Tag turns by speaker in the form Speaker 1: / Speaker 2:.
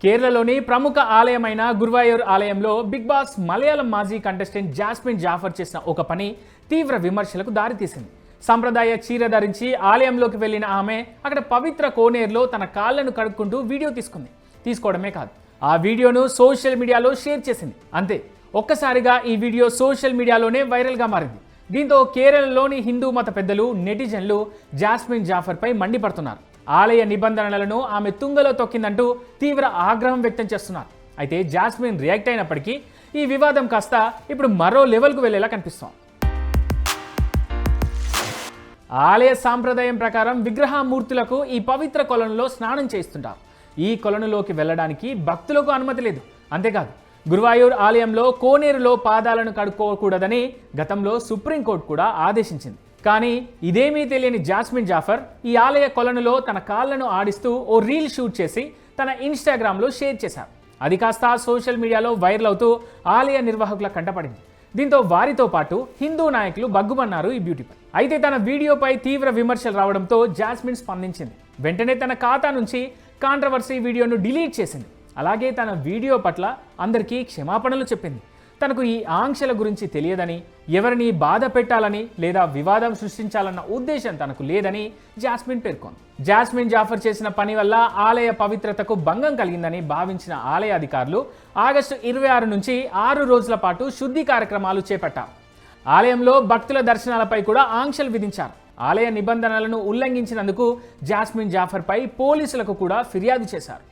Speaker 1: కేరళలోని ప్రముఖ ఆలయమైన గురువాయూర్ ఆలయంలో బిగ్ బాస్ మలయాళం మాజీ కంటెస్టెంట్ జాస్మిన్ జాఫర్ చేసిన ఒక పని తీవ్ర విమర్శలకు దారితీసింది. సంప్రదాయ చీర ధరించి ఆలయంలోకి వెళ్లిన ఆమె అక్కడ పవిత్ర కోనేరులో తన కాళ్లను కడుక్కుంటూ వీడియో తీసుకోవడమే కాదు, ఆ వీడియోను సోషల్ మీడియాలో షేర్ చేసింది. అంతే, ఒక్కసారిగా ఈ వీడియో సోషల్ మీడియాలోనే వైరల్గా మారింది. దీంతో కేరళలోని హిందూ మత పెద్దలు, నెటిజన్లు జాస్మిన్ జాఫర్పై మండిపడుతున్నారు. ఆలయ నిబంధనలను ఆమె తుంగలో తొక్కిందంటూ తీవ్ర ఆగ్రహం వ్యక్తం చేస్తున్నారు. అయితే జాస్మిన్ రియాక్ట్ అయినప్పటికీ ఈ వివాదం కాస్త ఇప్పుడు మరో లెవెల్కు వెళ్లేలా కనిపిస్తోంది. ఆలయ సాంప్రదాయం ప్రకారం విగ్రహమూర్తులకు ఈ పవిత్ర కొలనులో స్నానం చేస్తుంటారు. ఈ కొలనులోకి వెళ్ళడానికి భక్తులకు అనుమతి లేదు. అంతేకాదు, గురువాయూర్ ఆలయంలో కోనేరులో పాదాలను కడుక్కోకూడదని గతంలో సుప్రీంకోర్టు కూడా ఆదేశించింది. కానీ ఇదేమీ తెలియని జాస్మిన్ జాఫర్ ఈ ఆలయ కొలనులో తన కాళ్లను ఆడిస్తూ ఓ రీల్ షూట్ చేసి తన ఇన్స్టాగ్రామ్లో షేర్ చేశారు. అది కాస్త సోషల్ మీడియాలో వైరల్ అవుతూ ఆలయ నిర్వాహకుల కంటపడింది. దీంతో వారితో పాటు హిందూ నాయకులు బగ్గుమన్నారు ఈ బ్యూటీపై. అయితే తన వీడియోపై తీవ్ర విమర్శలు రావడంతో జాస్మిన్ స్పందించింది. వెంటనే తన ఖాతా నుంచి కాంట్రవర్సీ వీడియోను డిలీట్ చేసింది. అలాగే తన వీడియో పట్ల అందరికీ క్షమాపణలు చెప్పింది. తనకు ఈ ఆంక్షల గురించి తెలియదని, ఎవరిని బాధ పెట్టాలని లేదా వివాదం సృష్టించాలన్న ఉద్దేశం తనకు లేదని జాస్మిన్ పేర్కొంది. జాస్మిన్ జాఫర్ చేసిన పని వల్ల ఆలయ పవిత్రతకు భంగం కలిగిందని భావించిన ఆలయ అధికారులు ఆగస్టు 26 నుంచి 6 రోజుల పాటు శుద్ధి కార్యక్రమాలు చేపట్టారు. ఆలయంలో భక్తుల దర్శనాలపై కూడా ఆంక్షలు విధించారు. ఆలయ నిబంధనలను ఉల్లంఘించినందుకు జాస్మిన్ జాఫర్పై పోలీసులకు కూడా ఫిర్యాదు చేశారు.